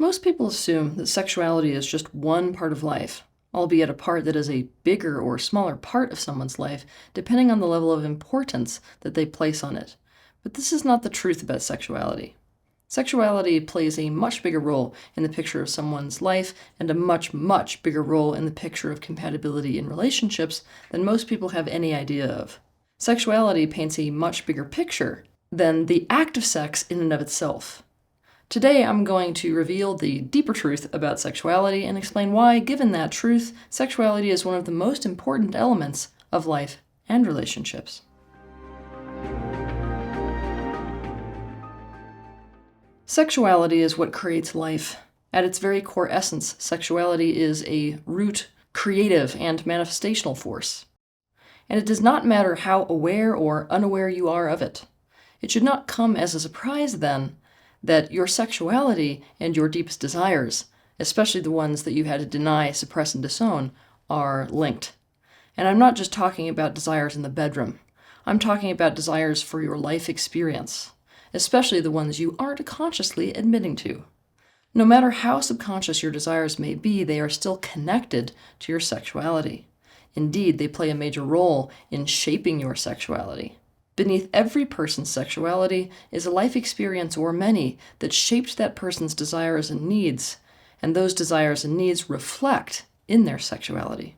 Most people assume that sexuality is just one part of life, albeit a part that is a bigger or smaller part of someone's life, depending on the level of importance that they place on it. But this is not the truth about sexuality. Sexuality plays a much bigger role in the picture of someone's life and a much, much bigger role in the picture of compatibility in relationships than most people have any idea of. Sexuality paints a much bigger picture than the act of sex in and of itself. Today, I'm going to reveal the deeper truth about sexuality and explain why, given that truth, sexuality is one of the most important elements of life and relationships. Sexuality is what creates life. At its very core essence, sexuality is a root, creative, and manifestational force. And it does not matter how aware or unaware you are of it. It should not come as a surprise, then, that your sexuality and your deepest desires, especially the ones that you had to deny, suppress, and disown, are linked. And I'm not just talking about desires in the bedroom. I'm talking about desires for your life experience, especially the ones you aren't consciously admitting to. No matter how subconscious your desires may be, they are still connected to your sexuality. Indeed, they play a major role in shaping your sexuality. Beneath every person's sexuality is a life experience or many that shaped that person's desires and needs, and those desires and needs reflect in their sexuality.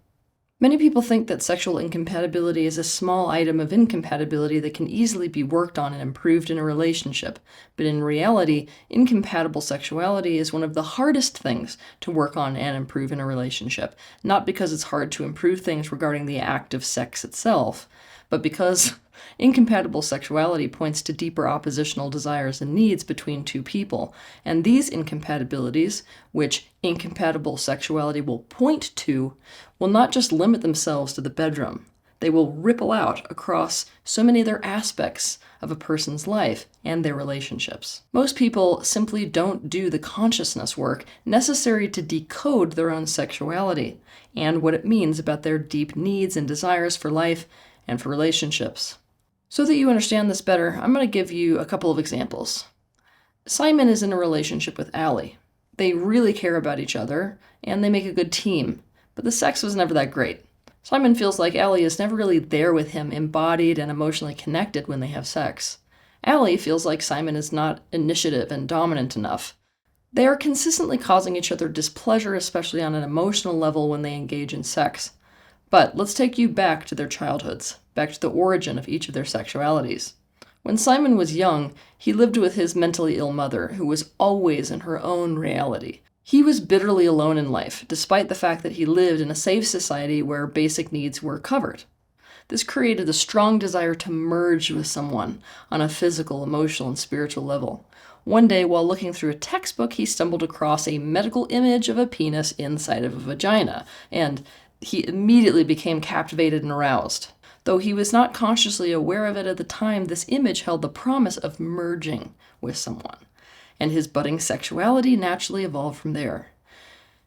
Many people think that sexual incompatibility is a small item of incompatibility that can easily be worked on and improved in a relationship, but in reality, incompatible sexuality is one of the hardest things to work on and improve in a relationship, not because it's hard to improve things regarding the act of sex itself, but because incompatible sexuality points to deeper oppositional desires and needs between two people, and these incompatibilities, which incompatible sexuality will point to, will not just limit themselves to the bedroom. They will ripple out across so many other aspects of a person's life and their relationships. Most people simply don't do the consciousness work necessary to decode their own sexuality and what it means about their deep needs and desires for life and for relationships. So that you understand this better, I'm going to give you a couple of examples. Simon is in a relationship with Allie. They really care about each other, and they make a good team, but the sex was never that great. Simon feels like Allie is never really there with him, embodied and emotionally connected when they have sex. Allie feels like Simon is not initiative and dominant enough. They are consistently causing each other displeasure, especially on an emotional level when they engage in sex. But let's take you back to their childhoods, back to the origin of each of their sexualities. When Simon was young, he lived with his mentally ill mother, who was always in her own reality. He was bitterly alone in life, despite the fact that he lived in a safe society where basic needs were covered. This created a strong desire to merge with someone on a physical, emotional, and spiritual level. One day, while looking through a textbook, he stumbled across a medical image of a penis inside of a vagina, and he immediately became captivated and aroused. Though he was not consciously aware of it at the time, this image held the promise of merging with someone, and his budding sexuality naturally evolved from there.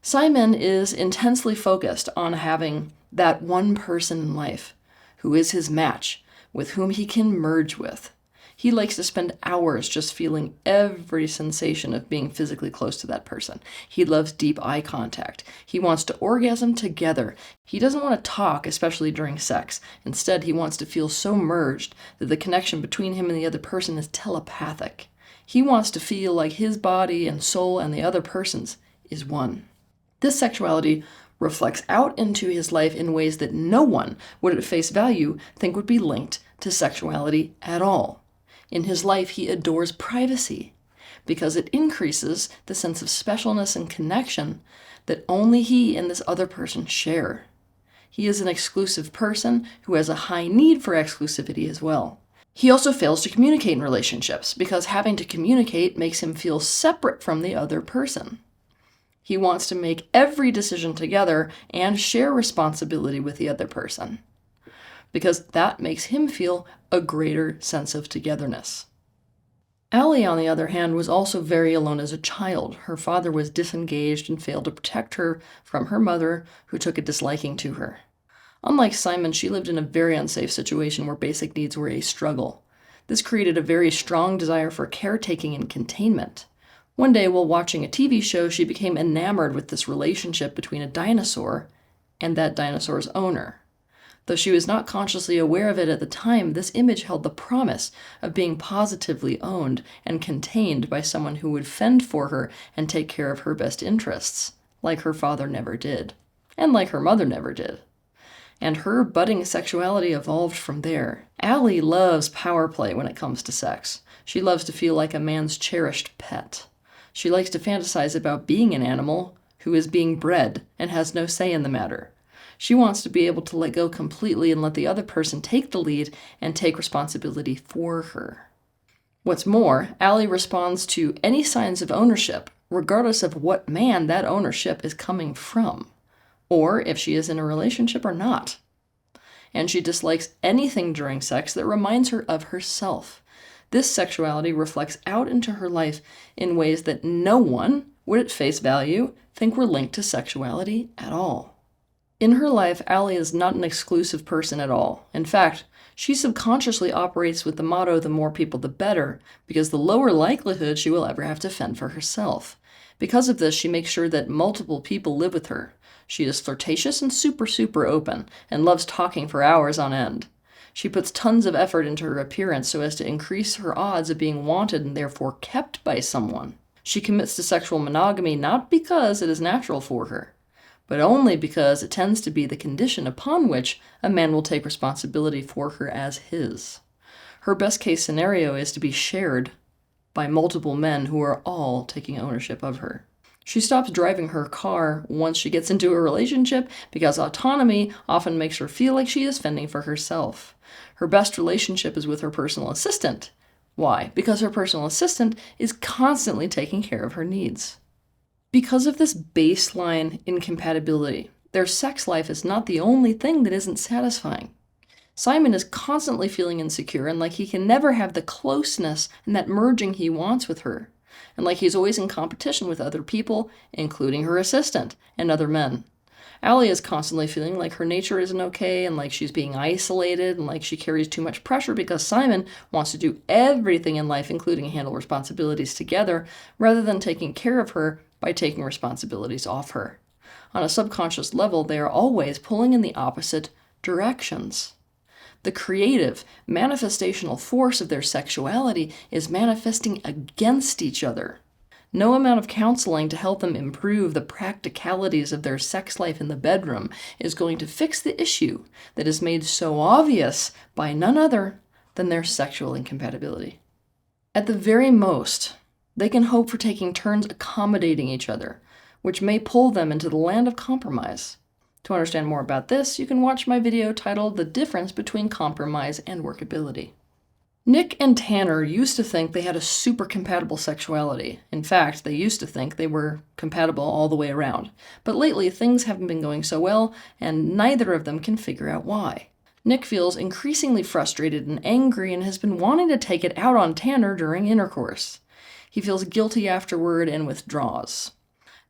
Simon is intensely focused on having that one person in life who is his match, with whom he can merge with. He likes to spend hours just feeling every sensation of being physically close to that person. He loves deep eye contact. He wants to orgasm together. He doesn't want to talk, especially during sex. Instead, he wants to feel so merged that the connection between him and the other person is telepathic. He wants to feel like his body and soul and the other person's is one. This sexuality reflects out into his life in ways that no one would at face value think would be linked to sexuality at all. In his life, he adores privacy because it increases the sense of specialness and connection that only he and this other person share. He is an exclusive person who has a high need for exclusivity as well. He also fails to communicate in relationships because having to communicate makes him feel separate from the other person. He wants to make every decision together and share responsibility with the other person, because that makes him feel a greater sense of togetherness. Allie, on the other hand, was also very alone as a child. Her father was disengaged and failed to protect her from her mother, who took a disliking to her. Unlike Simon, she lived in a very unsafe situation where basic needs were a struggle. This created a very strong desire for caretaking and containment. One day, while watching a TV show, she became enamored with this relationship between a dinosaur and that dinosaur's owner. Though she was not consciously aware of it at the time, this image held the promise of being positively owned and contained by someone who would fend for her and take care of her best interests, like her father never did, and like her mother never did. And her budding sexuality evolved from there. Allie loves power play when it comes to sex. She loves to feel like a man's cherished pet. She likes to fantasize about being an animal who is being bred and has no say in the matter. She wants to be able to let go completely and let the other person take the lead and take responsibility for her. What's more, Allie responds to any signs of ownership, regardless of what man that ownership is coming from, or if she is in a relationship or not. And she dislikes anything during sex that reminds her of herself. This sexuality reflects out into her life in ways that no one would at face value think were linked to sexuality at all. In her life, Allie is not an exclusive person at all. In fact, she subconsciously operates with the motto, the more people the better, because the lower likelihood she will ever have to fend for herself. Because of this, she makes sure that multiple people live with her. She is flirtatious and super open, and loves talking for hours on end. She puts tons of effort into her appearance so as to increase her odds of being wanted and therefore kept by someone. She commits to sexual monogamy not because it is natural for her, but only because it tends to be the condition upon which a man will take responsibility for her as his. Her best case scenario is to be shared by multiple men who are all taking ownership of her. She stops driving her car once she gets into a relationship because autonomy often makes her feel like she is fending for herself. Her best relationship is with her personal assistant. Why? Because her personal assistant is constantly taking care of her needs. Because of this baseline incompatibility, their sex life is not the only thing that isn't satisfying. Simon is constantly feeling insecure and like he can never have the closeness and that merging he wants with her, and like he's always in competition with other people, including her assistant and other men. Allie is constantly feeling like her nature isn't okay and like she's being isolated and like she carries too much pressure because Simon wants to do everything in life, including handle responsibilities together, rather than taking care of her by taking responsibilities off her. On a subconscious level, they are always pulling in the opposite directions. The creative, manifestational force of their sexuality is manifesting against each other. No amount of counseling to help them improve the practicalities of their sex life in the bedroom is going to fix the issue that is made so obvious by none other than their sexual incompatibility. At the very most, they can hope for taking turns accommodating each other, which may pull them into the land of compromise. To understand more about this, you can watch my video titled The Difference Between Compromise and Workability. Nick and Tanner used to think they had a super compatible sexuality. In fact, they used to think they were compatible all the way around. But lately, things haven't been going so well, and neither of them can figure out why. Nick feels increasingly frustrated and angry and has been wanting to take it out on Tanner during intercourse. He feels guilty afterward and withdraws.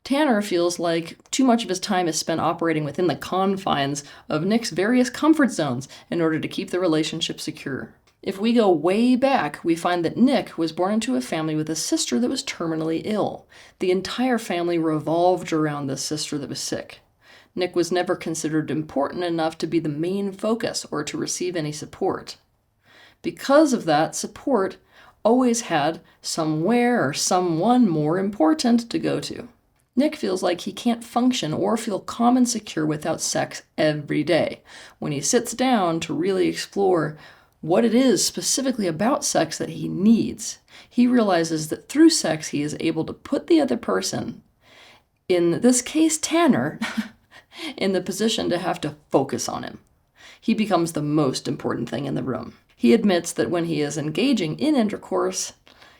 Tanner feels like too much of his time is spent operating within the confines of Nick's various comfort zones in order to keep the relationship secure. If we go way back, we find that Nick was born into a family with a sister that was terminally ill. The entire family revolved around this sister that was sick. Nick was never considered important enough to be the main focus or to receive any support. Because of that, support always had somewhere or someone more important to go to. Nick feels like he can't function or feel calm and secure without sex every day. When he sits down to really explore what it is specifically about sex that he needs, he realizes that through sex he is able to put the other person, in this case Tanner, in the position to have to focus on him. He becomes the most important thing in the room. He admits that when he is engaging in intercourse,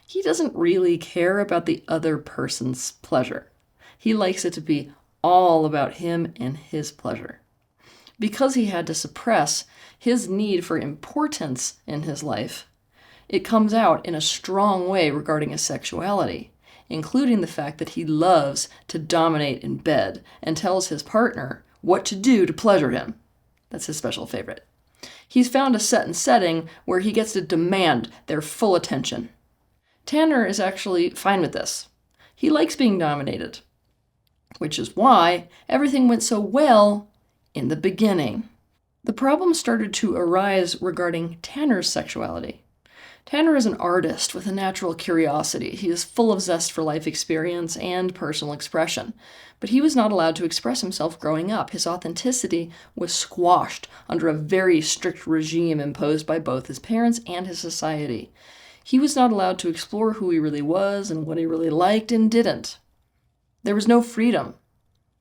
he doesn't really care about the other person's pleasure. He likes it to be all about him and his pleasure. Because he had to suppress his need for importance in his life, it comes out in a strong way regarding his sexuality, including the fact that he loves to dominate in bed and tells his partner what to do to pleasure him. That's his special favorite. He's found a set and setting where he gets to demand their full attention. Tanner is actually fine with this. He likes being dominated, which is why everything went so well in the beginning. The problem started to arise regarding Tanner's sexuality. Tanner is an artist with a natural curiosity. He is full of zest for life experience and personal expression. But he was not allowed to express himself growing up. His authenticity was squashed under a very strict regime imposed by both his parents and his society. He was not allowed to explore who he really was and what he really liked and didn't. There was no freedom.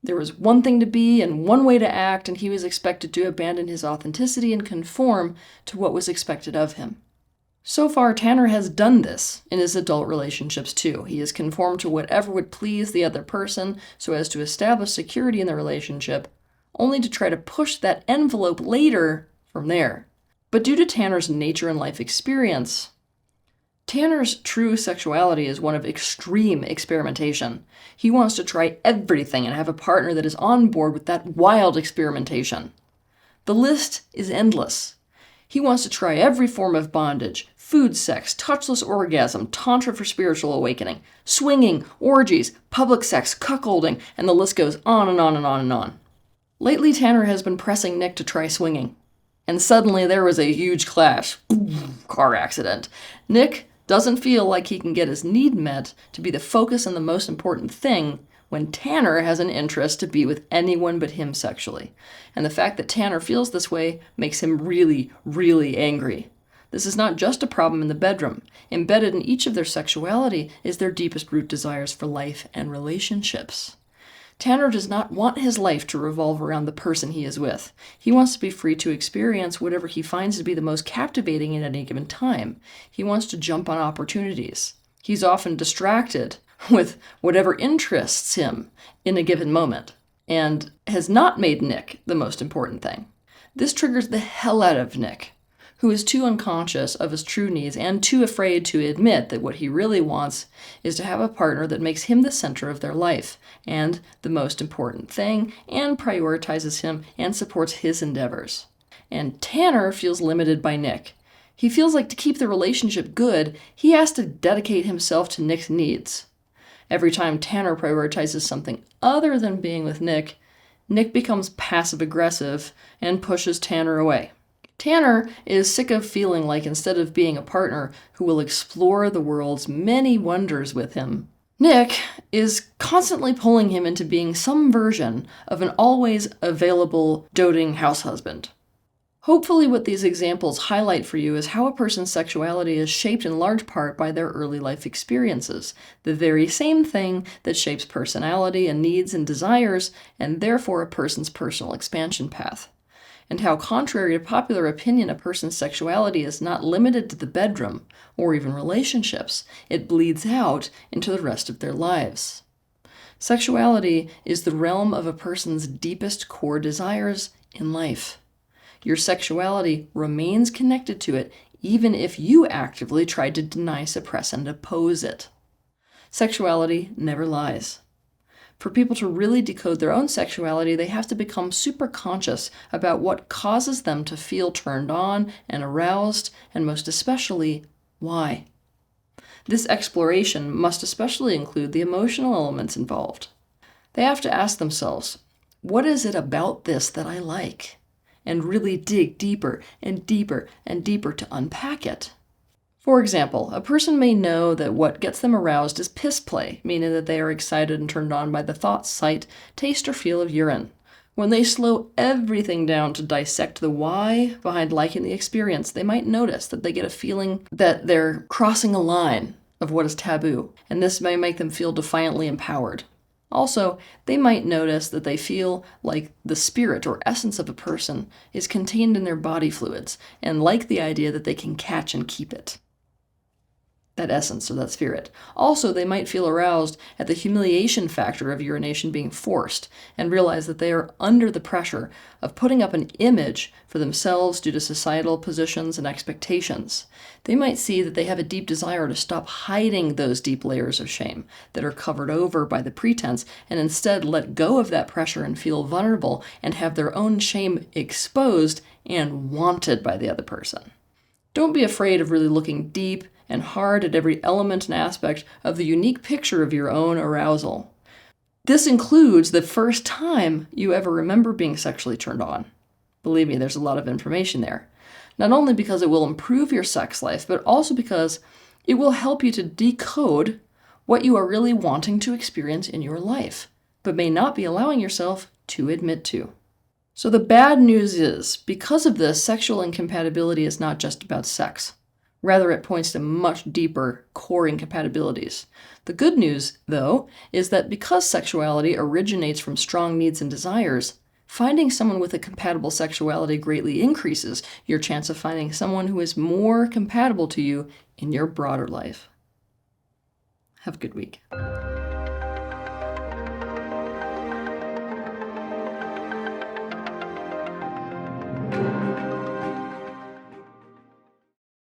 There was one thing to be and one way to act, and he was expected to abandon his authenticity and conform to what was expected of him. So far, Tanner has done this in his adult relationships too. He has conformed to whatever would please the other person so as to establish security in the relationship, only to try to push that envelope later from there. But due to Tanner's nature and life experience, Tanner's true sexuality is one of extreme experimentation. He wants to try everything and have a partner that is on board with that wild experimentation. The list is endless. He wants to try every form of bondage, food sex, touchless orgasm, tantra for spiritual awakening, swinging, orgies, public sex, cuckolding, and the list goes on and on and on and on. Lately, Tanner has been pressing Nick to try swinging. And suddenly there was a huge clash. Car accident. Nick doesn't feel like he can get his need met to be the focus and the most important thing when Tanner has an interest to be with anyone but him sexually. And the fact that Tanner feels this way makes him really, really angry. This is not just a problem in the bedroom. Embedded in each of their sexuality is their deepest root desires for life and relationships. Tanner does not want his life to revolve around the person he is with. He wants to be free to experience whatever he finds to be the most captivating at any given time. He wants to jump on opportunities. He's often distracted with whatever interests him in a given moment, and has not made Nick the most important thing. This triggers the hell out of Nick, who is too unconscious of his true needs and too afraid to admit that what he really wants is to have a partner that makes him the center of their life and the most important thing, and prioritizes him and supports his endeavors. And Tanner feels limited by Nick. He feels like to keep the relationship good, he has to dedicate himself to Nick's needs. Every time Tanner prioritizes something other than being with Nick, Nick becomes passive-aggressive and pushes Tanner away. Tanner is sick of feeling like instead of being a partner who will explore the world's many wonders with him, Nick is constantly pulling him into being some version of an always available, doting house husband. Hopefully what these examples highlight for you is how a person's sexuality is shaped in large part by their early life experiences, the very same thing that shapes personality and needs and desires, and therefore a person's personal expansion path. And how, contrary to popular opinion, a person's sexuality is not limited to the bedroom or even relationships. It bleeds out into the rest of their lives. Sexuality is the realm of a person's deepest core desires in life. Your sexuality remains connected to it even if you actively try to deny, suppress, and oppose it. Sexuality never lies. For people to really decode their own sexuality, they have to become super conscious about what causes them to feel turned on and aroused, and most especially, why. This exploration must especially include the emotional elements involved. They have to ask themselves, what is it about this that I like? And really dig deeper and deeper and deeper to unpack it. For example, a person may know that what gets them aroused is piss play, meaning that they are excited and turned on by the thought, sight, taste, or feel of urine. When they slow everything down to dissect the why behind liking the experience, they might notice that they get a feeling that they're crossing a line of what is taboo, and this may make them feel defiantly empowered. Also, they might notice that they feel like the spirit or essence of a person is contained in their body fluids, and like the idea that they can catch and keep it. That essence or that spirit. Also, they might feel aroused at the humiliation factor of urination being forced and realize that they are under the pressure of putting up an image for themselves due to societal positions and expectations. They might see that they have a deep desire to stop hiding those deep layers of shame that are covered over by the pretense and instead let go of that pressure and feel vulnerable and have their own shame exposed and wanted by the other person. Don't be afraid of really looking deep and hard at every element and aspect of the unique picture of your own arousal. This includes the first time you ever remember being sexually turned on. Believe me, there's a lot of information there. Not only because it will improve your sex life, but also because it will help you to decode what you are really wanting to experience in your life, but may not be allowing yourself to admit to. So the bad news is, because of this, sexual incompatibility is not just about sex. Rather, it points to much deeper core incompatibilities. The good news, though, is that because sexuality originates from strong needs and desires, finding someone with a compatible sexuality greatly increases your chance of finding someone who is more compatible to you in your broader life. Have a good week.